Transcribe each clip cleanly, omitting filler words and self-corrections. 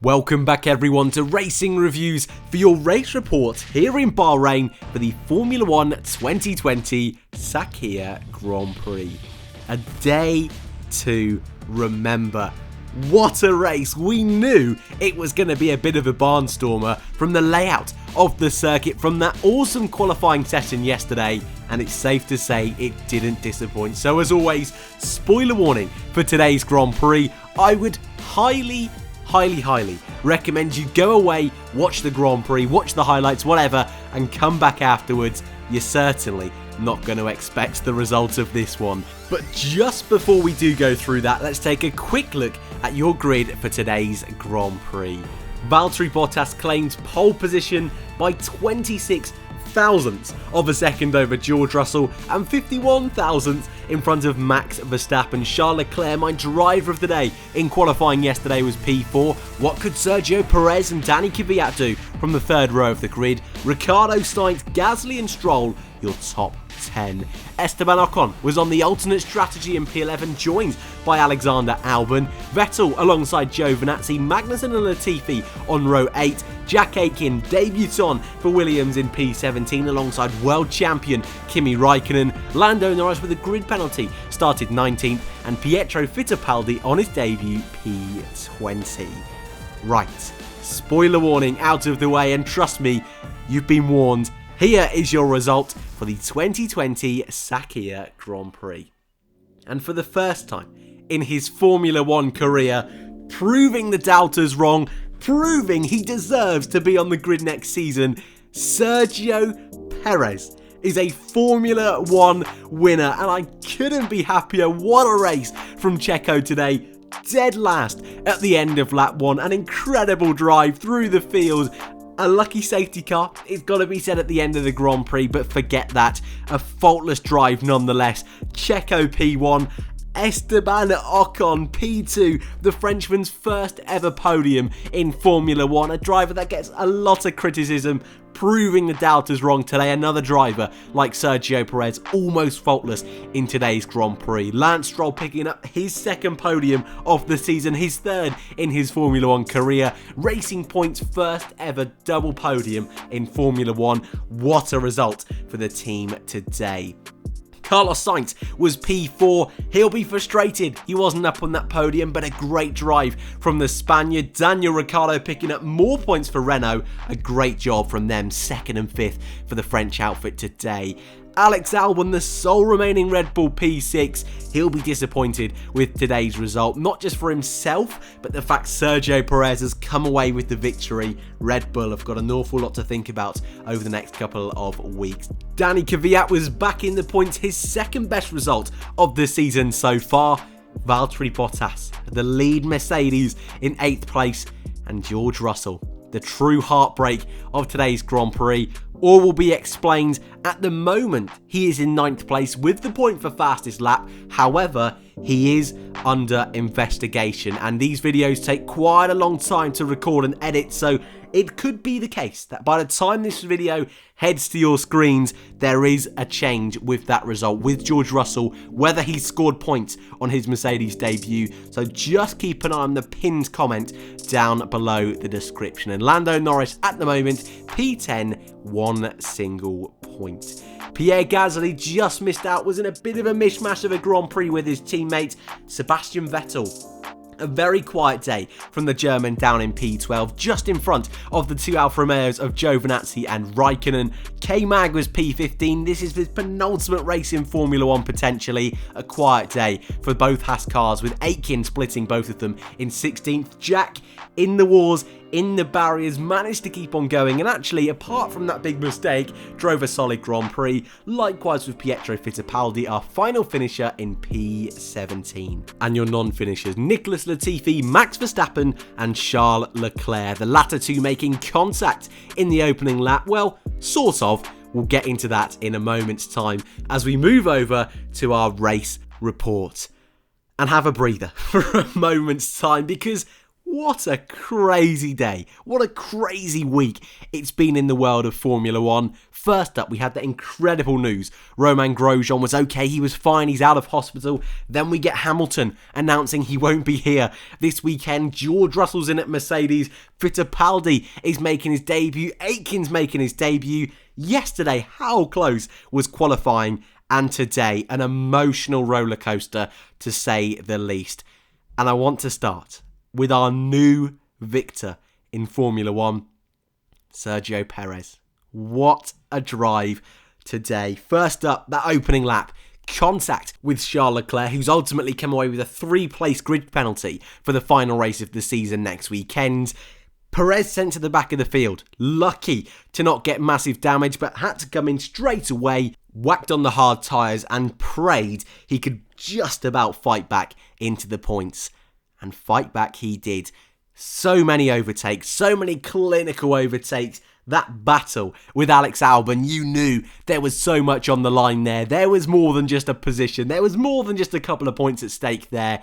Welcome back everyone to Racing Reviews for your race report here in Bahrain for the Formula 1 2020 Sakhir Grand Prix. A day to remember. What a race! We knew it was going to be a bit of a barnstormer from the layout of the circuit, from that awesome qualifying session yesterday, and it's safe to say it didn't disappoint. So as always, spoiler warning for today's Grand Prix. I would highly recommend you go away, watch the Grand Prix, watch the highlights, whatever, and come back afterwards. You're certainly not going to expect the results of this one. But just before we do go through that, let's take a quick look at your grid for today's Grand Prix. Valtteri Bottas claimed pole position by 26 thousandths of a second over George Russell and 51 thousandths in front of Max Verstappen. Charles Leclerc, my driver of the day in qualifying yesterday, was P4. What could Sergio Perez and Dani Kvyat do from the third row of the grid? Ricciardo, Sainz, Gasly and Stroll, your top 10. Esteban Ocon was on the alternate strategy in P11, joined by Alexander Albon. Vettel alongside Giovinazzi, Magnussen and Latifi on row 8. Jack Aitken debuted for Williams in P17 alongside world champion Kimi Raikkonen. Lando Norris with a grid penalty started 19th, and Pietro Fittipaldi on his debut P20. Right, spoiler warning out of the way, and trust me, you've been warned. Here is your result for the 2020 Sakhir Grand Prix. And for the first time in his Formula 1 career, proving the doubters wrong, proving he deserves to be on the grid next season, Sergio Perez is a Formula 1 winner, and I couldn't be happier. What a race from Checo today. Dead last at the end of lap 1, an incredible drive through the field. A lucky safety car, it's got to be said at the end of the Grand Prix, but forget that. A faultless drive nonetheless. Checo P1, Esteban Ocon P2, the Frenchman's first ever podium in Formula 1. A driver that gets a lot of criticism, proving the doubters wrong today. Another driver like Sergio Perez, almost faultless in today's Grand Prix. Lance Stroll picking up his second podium of the season, his third in his Formula 1 career. Racing Point's first ever double podium in Formula 1. What a result for the team today. Carlos Sainz was P4. He'll be frustrated he wasn't up on that podium, but a great drive from the Spaniard. Daniel Ricciardo picking up more points for Renault. A great job from them, 2nd and 5th for the French outfit today. Alex Albon, the sole remaining Red Bull P6, he'll be disappointed with today's result, not just for himself, but the fact Sergio Perez has come away with the victory. Red Bull have got an awful lot to think about over the next couple of weeks. Dani Kvyat was back in the points, his second best result of the season so far. Valtteri Bottas, the lead Mercedes, in 8th place, and George Russell, the true heartbreak of today's Grand Prix. All will be explained. At the moment, he is in 9th place with the point for fastest lap. However, he is under investigation, and these videos take quite a long time to record and edit, so it could be the case that by the time this video heads to your screens, there is a change with that result, with George Russell, whether he scored points on his Mercedes debut. So just keep an eye on the pinned comment down below the description. And Lando Norris at the moment, P10, 1 single point. Pierre Gasly just missed out, was in a bit of a mishmash of a Grand Prix with his teammate Sebastian Vettel. A very quiet day from the German down in P12, just in front of the two Alfa Romeos of Giovinazzi and Raikkonen. K-Mag was P15. This is his penultimate race in Formula 1 potentially. A quiet day for both Haas cars, with Aitken splitting both of them in 16th. Jack in the wars, in the barriers, managed to keep on going, and actually, apart from that big mistake, drove a solid Grand Prix. Likewise with Pietro Fittipaldi, our final finisher in P17. And your non-finishers, Nicholas Latifi, Max Verstappen and Charles Leclerc, the latter two making contact in the opening lap. Well, sort of. We'll get into that in a moment's time as we move over to our race report. And have a breather for a moment's time, because What a crazy day. What a crazy week it's been in the world of Formula 1. First up, we had the incredible news. Romain Grosjean was okay, he was fine, he's out of hospital. Then we get Hamilton announcing he won't be here this weekend. George Russell's in at Mercedes. Fittipaldi is making his debut. Aitken's making his debut. Yesterday, how close was qualifying? And today, an emotional roller coaster to say the least. And I want to start with our new victor in Formula 1, Sergio Perez. What a drive today. First up, that opening lap, contact with Charles Leclerc, who's ultimately come away with a 3-place grid penalty for the final race of the season next weekend. Perez sent to the back of the field, lucky to not get massive damage, but had to come in straight away, whacked on the hard tyres and prayed he could just about fight back into the points. And fight back he did. So many overtakes, so many clinical overtakes. That battle with Alex Albon, you knew there was so much on the line there. There was more than just a position. There was more than just a couple of points at stake there.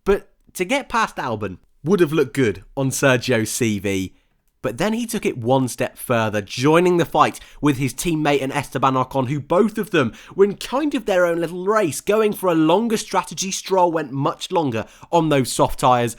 But to get past Albon would have looked good on Sergio's CV. But then he took it one step further, joining the fight with his teammate and Esteban Ocon, who both of them were in kind of their own little race, going for a longer strategy. Stroll went much longer on those soft tyres.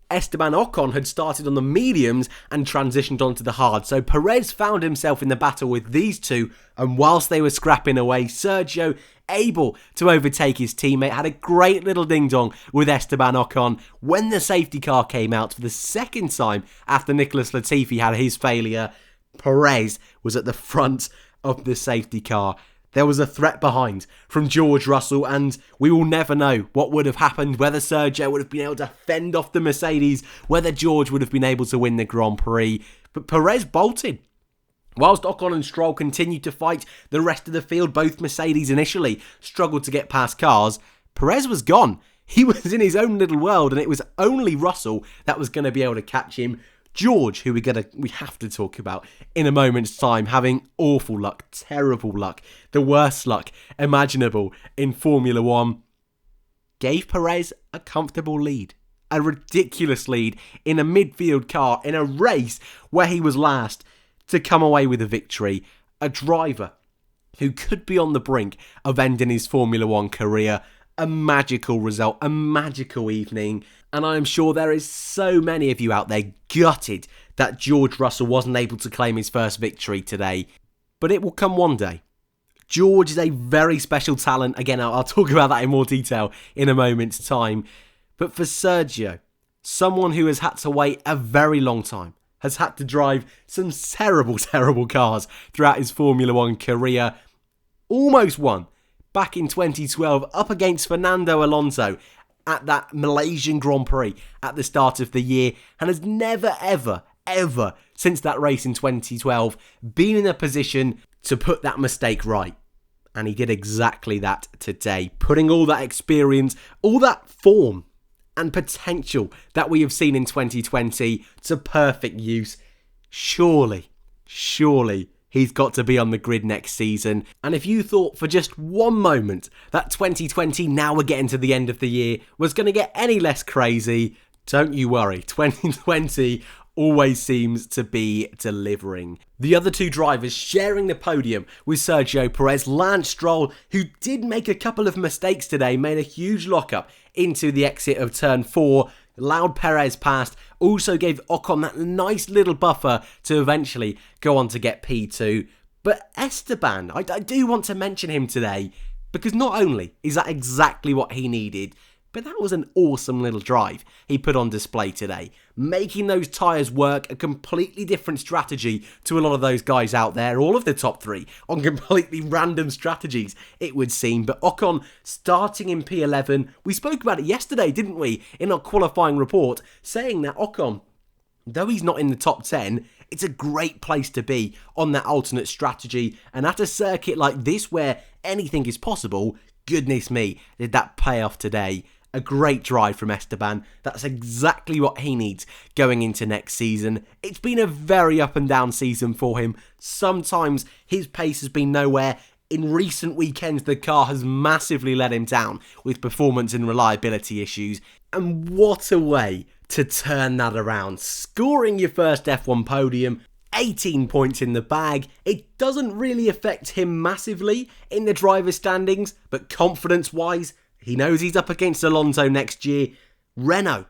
Esteban Ocon had started on the mediums and transitioned onto the hard. So Perez found himself in the battle with these two, and whilst they were scrapping away, Sergio, able to overtake his teammate, had a great little ding-dong with Esteban Ocon when the safety car came out for the second time after Nicholas Latifi had his failure. Perez was at the front of the safety car. There was a threat behind from George Russell, and we will never know what would have happened, whether Sergio would have been able to fend off the Mercedes, whether George would have been able to win the Grand Prix. But Perez bolted. Whilst Ocon and Stroll continued to fight the rest of the field, both Mercedes initially struggled to get past cars. Perez was gone. He was in his own little world, and it was only Russell that was going to be able to catch him. George, who we have to talk about in a moment's time, having awful luck, terrible luck, the worst luck imaginable in Formula 1, gave Perez a comfortable lead. A ridiculous lead in a midfield car in a race where he was last, to come away with a victory. A driver who could be on the brink of ending his Formula 1 career. A magical result, a magical evening. And I am sure there is so many of you out there gutted that George Russell wasn't able to claim his first victory today. But it will come one day. George is a very special talent. Again, I'll talk about that in more detail in a moment's time. But for Sergio, someone who has had to wait a very long time, has had to drive some terrible, terrible cars throughout his Formula 1 career, almost won back in 2012 up against Fernando Alonso at that Malaysian Grand Prix at the start of the year, and has never, ever since that race in 2012 been in a position to put that mistake right. And he did exactly that today, putting all that experience, all that form and potential that we have seen in 2020 to perfect use. Surely he's got to be on the grid next season. And if you thought for just one moment that 2020, now we're getting to the end of the year, was going to get any less crazy, don't you worry. 2020 always seems to be delivering. The other two drivers sharing the podium with Sergio Perez, Lance Stroll, who did make a couple of mistakes today, made a huge lockup into the exit of turn 4, allowed Perez past, also gave Ocon that nice little buffer to eventually go on to get P2. But Esteban, I do want to mention him today, because not only is that exactly what he needed, but that was an awesome little drive he put on display today. Making those tyres work, a completely different strategy to a lot of those guys out there, all of the top three, on completely random strategies, it would seem. But Ocon starting in P11, we spoke about it yesterday, didn't we, in our qualifying report, saying that Ocon, though he's not in the top 10, it's a great place to be on that alternate strategy. And at a circuit like this where anything is possible, goodness me, did that pay off today. A great drive from Esteban. That's exactly what he needs going into next season. It's been a very up and down season for him. Sometimes his pace has been nowhere. In recent weekends, the car has massively let him down with performance and reliability issues. And what a way to turn that around, scoring your first F1 podium, 18 points in the bag. It doesn't really affect him massively in the driver's standings, but confidence-wise, he knows he's up against Alonso next year. Renault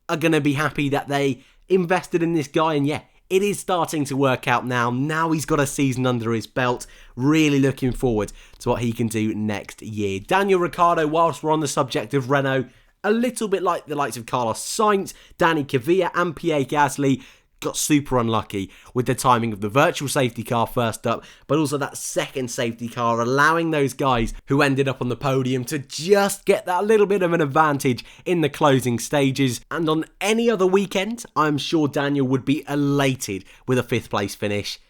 are going to be happy that they invested in this guy, and yeah, it is starting to work out now. Now he's got a season under his belt. Really looking forward to what he can do next year. Daniel Ricciardo, whilst we're on the subject of Renault, a little bit like the likes of Carlos Sainz, Danny Kvyat and Pierre Gasly, got super unlucky with the timing of the virtual safety car first up, but also that second safety car, allowing those guys who ended up on the podium to just get that little bit of an advantage in the closing stages. And on any other weekend, I'm sure Daniel would be elated with a 5th place finish.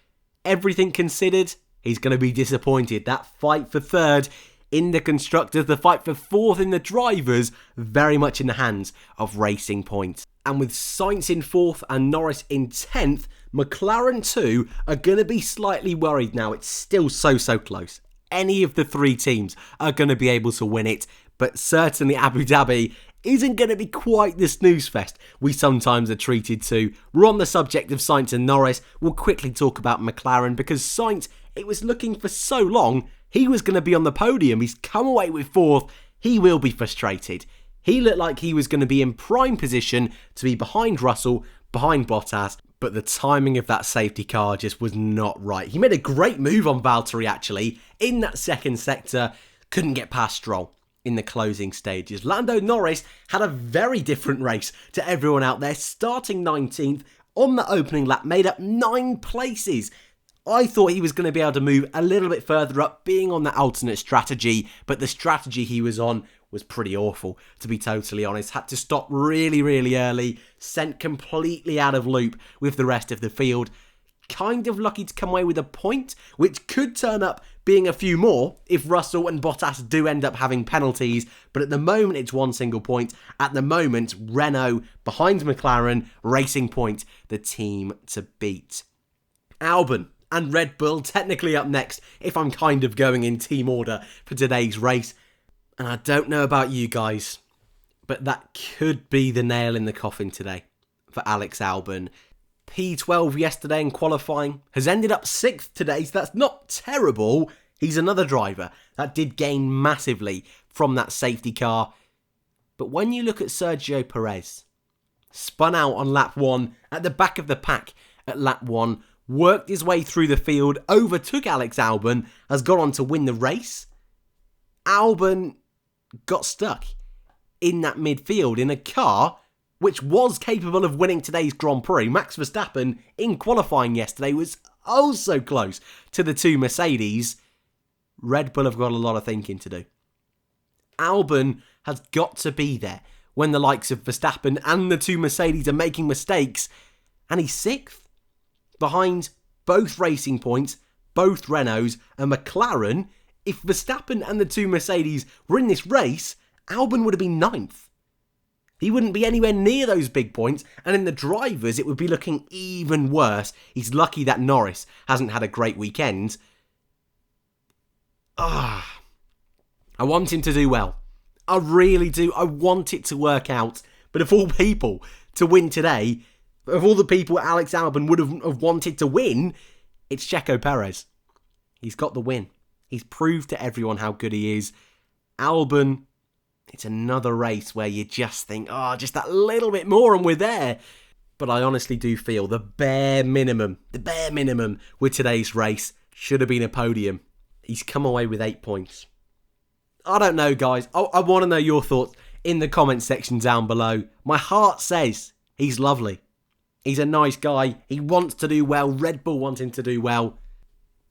Everything considered, he's going to be disappointed. That fight for 3rd in the constructors, the fight for 4th in the drivers, very much in the hands of Racing Point. And with Sainz in 4th and Norris in 10th, McLaren too are going to be slightly worried now. It's still so close. Any of the 3 teams are going to be able to win it, but certainly Abu Dhabi isn't going to be quite the snooze fest we sometimes are treated to. We're on the subject of Sainz and Norris. We'll quickly talk about McLaren because Sainz, it was looking for so long he was going to be on the podium. He's come away with 4th. He will be frustrated. He looked like he was going to be in prime position to be behind Russell, behind Bottas, but the timing of that safety car just was not right. He made a great move on Valtteri actually in that second sector, couldn't get past Stroll in the closing stages. Lando Norris had a very different race to everyone out there, starting 19th on the opening lap, made up 9 places. I thought he was going to be able to move a little bit further up, being on that alternate strategy, but the strategy he was on was pretty awful, to be totally honest. Had to stop really early, sent completely out of loop with the rest of the field. Kind of lucky to come away with a point, which could turn up being a few more if Russell and Bottas do end up having penalties, but at the moment it's 1 single point. At the moment, Renault behind McLaren, Racing Point, the team to beat. Albon and Red Bull technically up next if I'm kind of going in team order for today's race. And I don't know about you guys, but that could be the nail in the coffin today for Alex Albon. P12 yesterday in qualifying, has ended up 6th today, so that's not terrible. He's another driver that did gain massively from that safety car. But when you look at Sergio Perez, spun out on lap 1 at the back of the pack at lap 1, worked his way through the field, overtook Alex Albon, has gone on to win the race. Albon got stuck in that midfield in a car which was capable of winning today's Grand Prix. Max Verstappen in qualifying yesterday was oh so close to the 2 Mercedes. Red Bull have got a lot of thinking to do. Albon has got to be there when the likes of Verstappen and the 2 Mercedes are making mistakes, and he's 6th behind both Racing Points, both Renaults and McLaren. If Verstappen and the 2 Mercedes were in this race, Albon would have been 9th. He wouldn't be anywhere near those big points, and in the drivers it would be looking even worse. He's lucky that Norris hasn't had a great weekend. I want him to do well. I really do. I want it to work out. But of all people to win today, of all the people Alex Albon would have wanted to win, it's Checo Perez. He's got the win. He's proved to everyone how good he is. Albon, it's another race where you just think, just that little bit more and we're there. But I honestly do feel the bare minimum with today's race should have been a podium. He's come away with 8 points. I don't know, guys. I want to know your thoughts in the comment section down below. My heart says he's lovely. He's a nice guy. He wants to do well. Red Bull wants him to do well.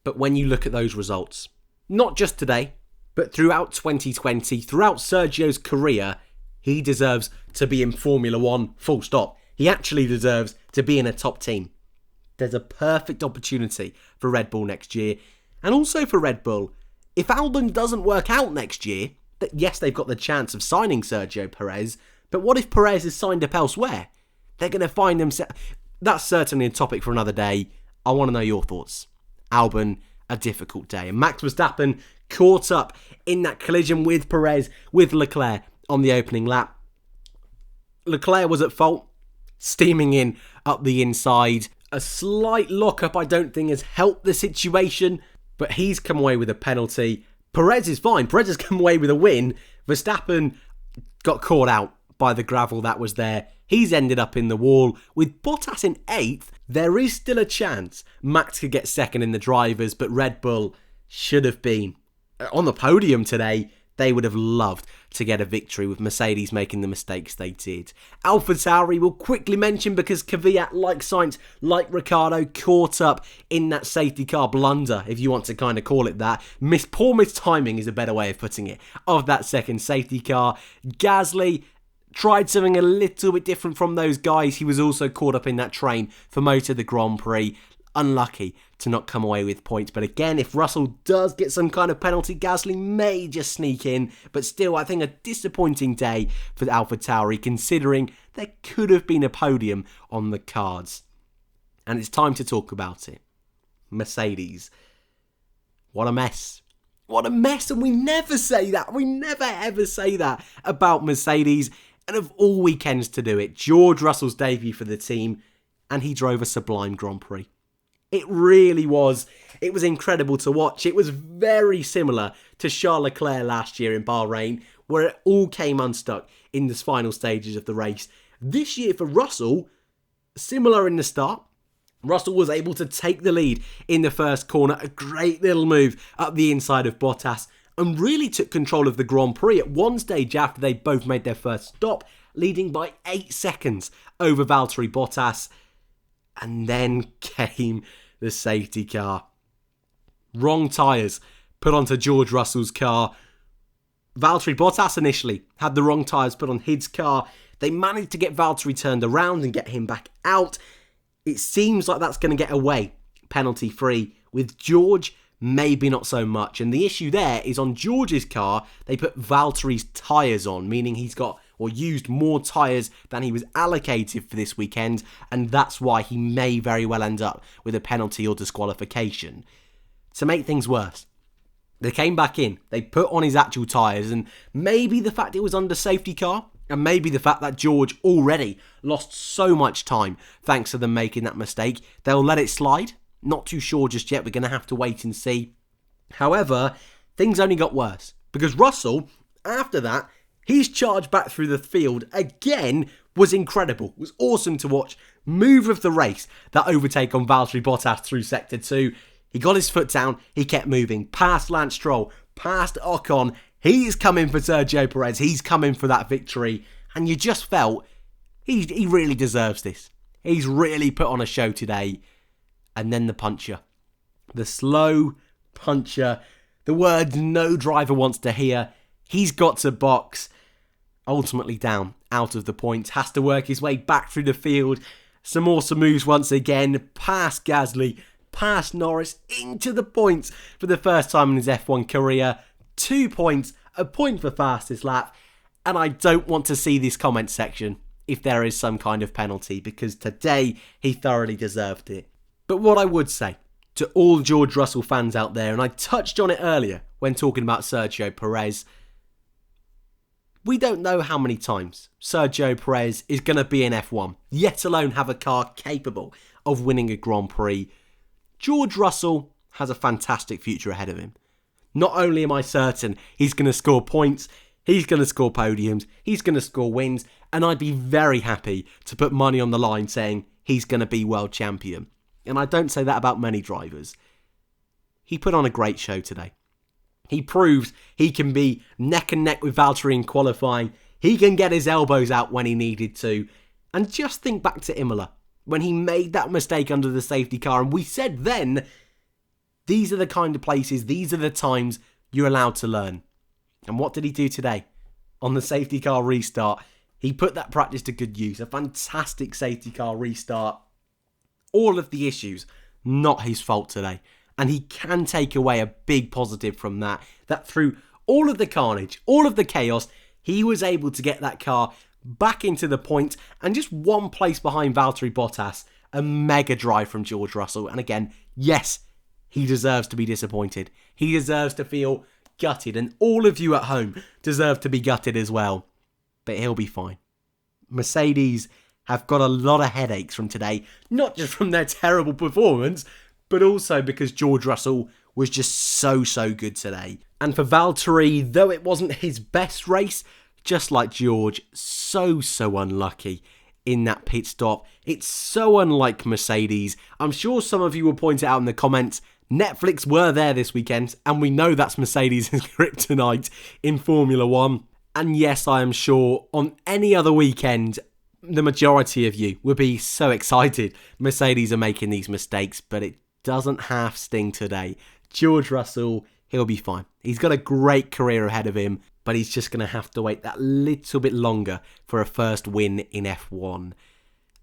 But when you look at those results, not just today, but throughout 2020, throughout Sergio's career, he deserves to be in Formula 1, full stop. He actually deserves to be in a top team. There's a perfect opportunity for Red Bull next year. And also for Red Bull, if Albon doesn't work out next year, that yes, they've got the chance of signing Sergio Perez, but what if Perez is signed up elsewhere? They're going to find themselves... That's certainly a topic for another day. I want to know your thoughts. Albon, a difficult day. And Max Verstappen caught up in that collision with Perez, with Leclerc on the opening lap. Leclerc was at fault. steaming in up the inside. A slight lock-up I don't think has helped the situation, but he's come away with a penalty. Perez is fine. Perez has come away with a win. Verstappen got caught out by the gravel that was there. He's ended up in the wall. With Bottas in 8th, there is still a chance Max could get second in the drivers, but Red Bull should have been on the podium today. They would have loved to get a victory with Mercedes making the mistakes they did. AlphaTauri we'll quickly mention because Kvyat, like Sainz, like Ricciardo, caught up in that safety car blunder, if you want to kind of call it that. Poor mistiming is a better way of putting it, of that second safety car. Gasly tried something a little bit different from those guys. He was also caught up in that train for most of the Grand Prix. Unlucky to not come away with points. But again, if Russell does get some kind of penalty, Gasly may just sneak in. But still, I think a disappointing day for AlphaTauri, considering there could have been a podium on the cards. And it's time to talk about it. Mercedes. What a mess. What a mess. And we never say that. We never ever say that about Mercedes. And of all weekends to do it, George Russell's debut for the team, and he drove a sublime Grand Prix. It really was. It was incredible to watch. It was very similar to Charles Leclerc last year in Bahrain, where it all came unstuck in the final stages of the race. This year for Russell, similar in the start. Russell was able to take the lead in the first corner, a great little move up the inside of Bottas, and really took control of the Grand Prix at one stage after they both made their first stop, leading by 8 seconds over Valtteri Bottas. And then came the safety car. Wrong tyres put onto George Russell's car. Valtteri Bottas initially had the wrong tyres put on his car. They managed to get Valtteri turned around and get him back out. It seems like that's going to get away penalty free. With George, maybe not so much. And the issue there is on George's car, they put Valtteri's tyres on, meaning he's got or used more tyres than he was allocated for this weekend, and that's why he may very well end up with a penalty or disqualification. To make things worse, they came back in, they put on his actual tyres, and maybe the fact it was under safety car, and maybe the fact that George already lost so much time thanks to them making that mistake, they'll let it slide. Not too sure just yet, we're going to have to wait and see. However, things only got worse, because Russell, after that, he's charged back through the field again, was incredible, was awesome to watch. Move of the race, that overtake on Valtteri Bottas through Sector 2. He got his foot down, he kept moving, past Lance Stroll, past Ocon. He's coming for Sergio Perez, he's coming for that victory. And you just felt, he really deserves this. He's really put on a show today. And then the puncher. The slow puncher. The words no driver wants to hear. He's got to box. Ultimately down, out of the points. Has to work his way back through the field. Some awesome moves once again. Past Gasly, past Norris, into the points for the first time in his F1 career. 2 points, a point for fastest lap. And I don't want to see this comment section if there is some kind of penalty, because today he thoroughly deserved it. But what I would say to all George Russell fans out there, and I touched on it earlier when talking about Sergio Perez, we don't know how many times Sergio Perez is going to be in F1, yet alone have a car capable of winning a Grand Prix. George Russell has a fantastic future ahead of him. Not only am I certain he's going to score points, he's going to score podiums, he's going to score wins, and I'd be very happy to put money on the line saying he's going to be world champion. And I don't say that about many drivers. He put on a great show today. He proves he can be neck and neck with Valtteri in qualifying. He can get his elbows out when he needed to. And just think back to Imola, when he made that mistake under the safety car. And we said then, these are the kind of places, these are the times you're allowed to learn. And what did he do today? On the safety car restart, he put that practice to good use. A fantastic safety car restart. All of the issues, not his fault today. And he can take away a big positive from that. That through all of the carnage, all of the chaos, he was able to get that car back into the point and just one place behind Valtteri Bottas. A mega drive from George Russell. And again, yes, he deserves to be disappointed. He deserves to feel gutted. And all of you at home deserve to be gutted as well. But he'll be fine. Mercedes have got a lot of headaches from today, not just from their terrible performance, but also because George Russell was just so good today. And for Valtteri, though it wasn't his best race, just like George, so unlucky in that pit stop. It's so unlike Mercedes. I'm sure some of you will point it out in the comments. Netflix were there this weekend, and we know that's Mercedes' kryptonite in Formula 1. And yes, I am sure on any other weekend, the majority of you would be so excited Mercedes are making these mistakes, but it doesn't half sting today. George Russell, he'll be fine. He's got a great career ahead of him, but he's just going to have to wait that little bit longer for a first win in F1.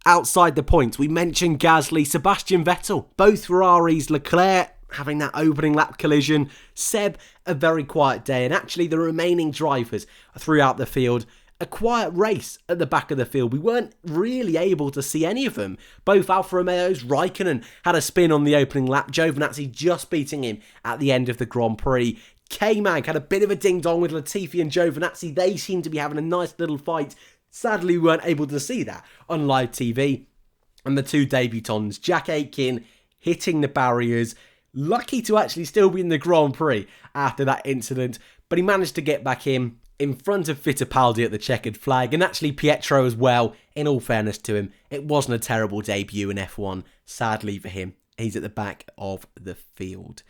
Outside the points, we mentioned Gasly, Sebastian Vettel, both Ferraris, Leclerc having that opening lap collision, Seb a very quiet day, and actually the remaining drivers throughout the field, a quiet race at the back of the field. We weren't really able to see any of them. Both Alfa Romeo's, Raikkonen had a spin on the opening lap, Giovinazzi just beating him at the end of the Grand Prix. K-Mag had a bit of a ding-dong with Latifi and Giovinazzi. They seemed to be having a nice little fight. Sadly, we weren't able to see that on live TV. And the two debutants, Jack Aitken hitting the barriers, lucky to actually still be in the Grand Prix after that incident, but he managed to get back in front of Fittipaldi at the checkered flag, and actually Pietro as well. In all fairness to him, it wasn't a terrible debut in F1. Sadly for him, he's at the back of the field.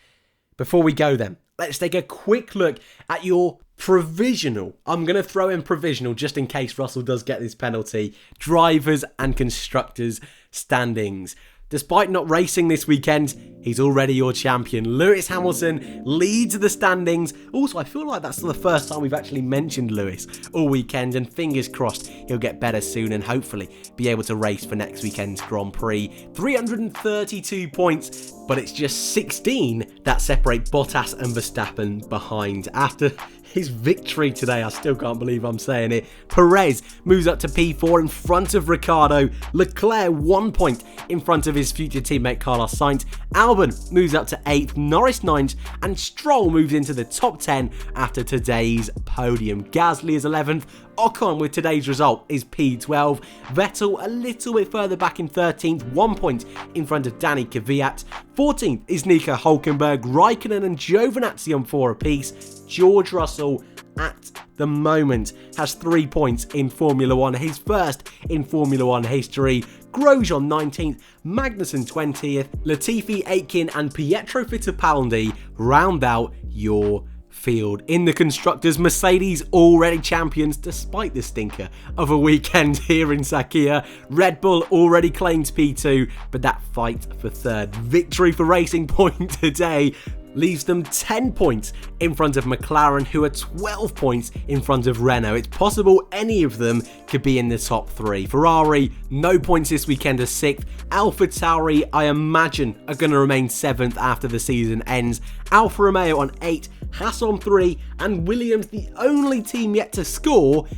Before we go then, let's take a quick look at your provisional. I'm going to throw in provisional just in case Russell does get this penalty. Drivers and constructors standings. Despite not racing this weekend, he's already your champion. Lewis Hamilton leads the standings. Also, I feel like that's the first time we've actually mentioned Lewis all weekend, and fingers crossed he'll get better soon and hopefully be able to race for next weekend's Grand Prix. 332 points, but it's just 16 that separate Bottas and Verstappen behind. After his victory today, I still can't believe I'm saying it. Perez moves up to P4 in front of Ricciardo. Leclerc 1 point in front of his future teammate Carlos Sainz. Albon moves up to 8th, Norris 9th, and Stroll moves into the top 10 after today's podium. Gasly is 11th. Ocon with today's result is P12. Vettel a little bit further back in 13th, 1 point in front of Danny Kvyat. 14th is Nico Hülkenberg, Raikkonen and Giovinazzi on 4 apiece. George Russell at the moment has 3 points in Formula 1, his first in Formula 1 history. Grosjean 19th, Magnussen 20th, Latifi, Aitken and Pietro Fittipaldi round out your field. In the constructors, Mercedes already champions despite the stinker of a weekend here in Sakhir. Red Bull already claims P2, but that fight for third. Victory for Racing Point today leaves them 10 points in front of McLaren, who are 12 points in front of Renault. It's possible any of them could be in the top 3. Ferrari, no points this weekend, as 6th. AlphaTauri, I imagine, are going to remain 7th after the season ends. Alfa Romeo on 8, Haas on 3, and Williams the only team yet to score.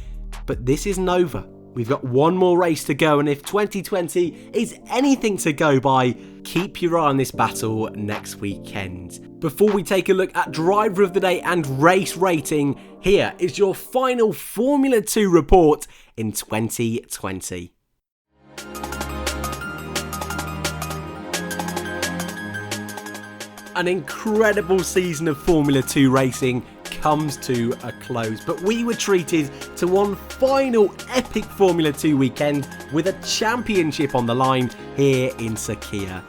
But this isn't over. We've got one more race to go, and if 2020 is anything to go by, keep your eye on this battle next weekend. Before we take a look at Driver of the Day and race rating, here is your final Formula 2 report in 2020. An incredible season of Formula 2 racing comes to a close, but we were treated to one final epic Formula 2 weekend with a championship on the line here in Sakhir.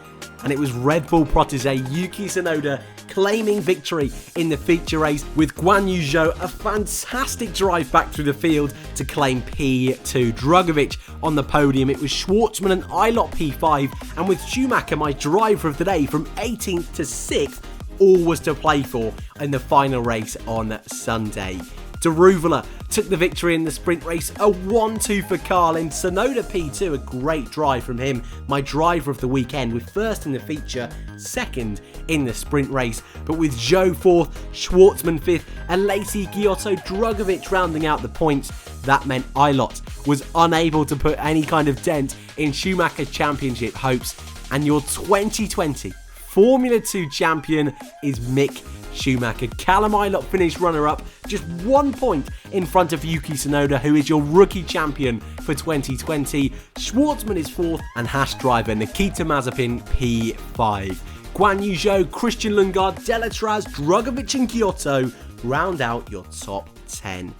And it was Red Bull protege Yuki Tsunoda claiming victory in the feature race, with Guan Yu Zhou a fantastic drive back through the field to claim P2. Drugovich on the podium. It was Schwartzman and Eilert P5, and with Schumacher, my driver of the day, from 18th to 6th, all was to play for in the final race on Sunday. Daruvala took the victory in the sprint race, a 1-2 for Carlin. Tsunoda P2, a great drive from him, my driver of the weekend, with first in the feature, second in the sprint race. But with Zhou 4th, Schwartzman 5th, and Alesi, Giotto, Drugovich rounding out the points, that meant Eilert was unable to put any kind of dent in Schumacher's championship hopes, and your 2020 Formula 2 champion is Mick Schumacher. Callum Ilott finished runner-up, just 1 point in front of Yuki Tsunoda, who is your rookie champion for 2020. Schwartzman is 4th, and Haas driver Nikita Mazepin P5. Guan Yu Zhou, Christian Lundgaard, Delatraz, Drugovich and Kyoto round out your top 10.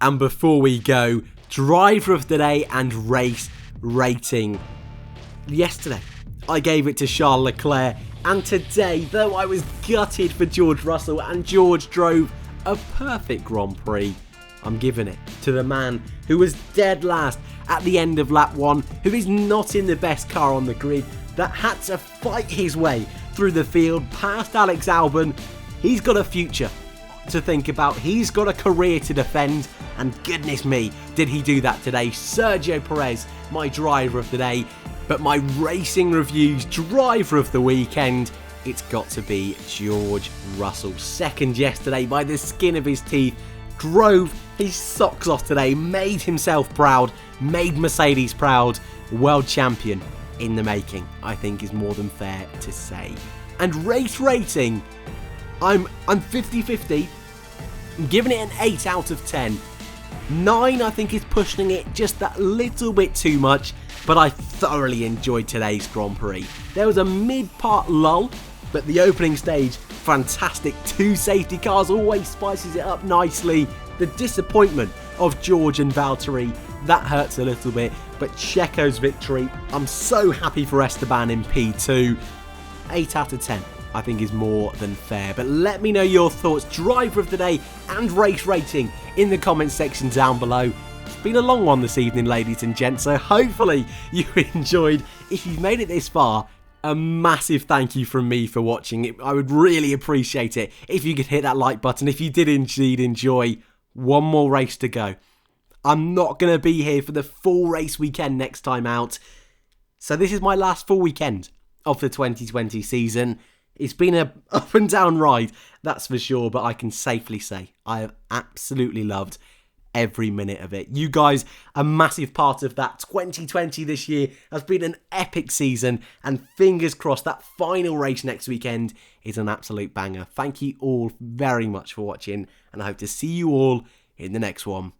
And before we go, driver of the day and race rating. Yesterday, I gave it to Charles Leclerc, and today, though I was gutted for George Russell and George drove a perfect Grand Prix, I'm giving it to the man who was dead last at the end of lap 1, who is not in the best car on the grid, that had to fight his way through the field past Alex Albon. He's got a future to think about, he's got a career to defend, and goodness me, did he do that today. Sergio Perez, my driver of the day, but my racing reviews driver of the weekend, it's got to be George Russell. Second yesterday by the skin of his teeth, drove his socks off today, made himself proud, made Mercedes proud. World champion in the making, I think is more than fair to say. And race rating, I'm 50-50. I'm giving it an 8 out of 10. 9 I think is pushing it just that little bit too much, but I thoroughly enjoyed today's Grand Prix. There was a mid-part lull, but the opening stage, fantastic. 2 safety cars always spices it up nicely. The disappointment of George and Valtteri, that hurts a little bit, but Checo's victory, I'm so happy for Esteban in P2. 8 out of 10. I think is more than fair. But let me know your thoughts, driver of the day and race rating, in the comments section down below. It's been a long one this evening, ladies and gents, so hopefully you enjoyed. If you've made it this far, a massive thank you from me for watching. I would really appreciate it if you could hit that like button if you did indeed enjoy. One more race to go. I'm not going to be here for the full race weekend next time out. So this is my last full weekend of the 2020 season. It's been a up and down ride, that's for sure, but I can safely say I have absolutely loved every minute of it. You guys, a massive part of that. 2020 this year has been an epic season, and fingers crossed that final race next weekend is an absolute banger. Thank you all very much for watching, and I hope to see you all in the next one.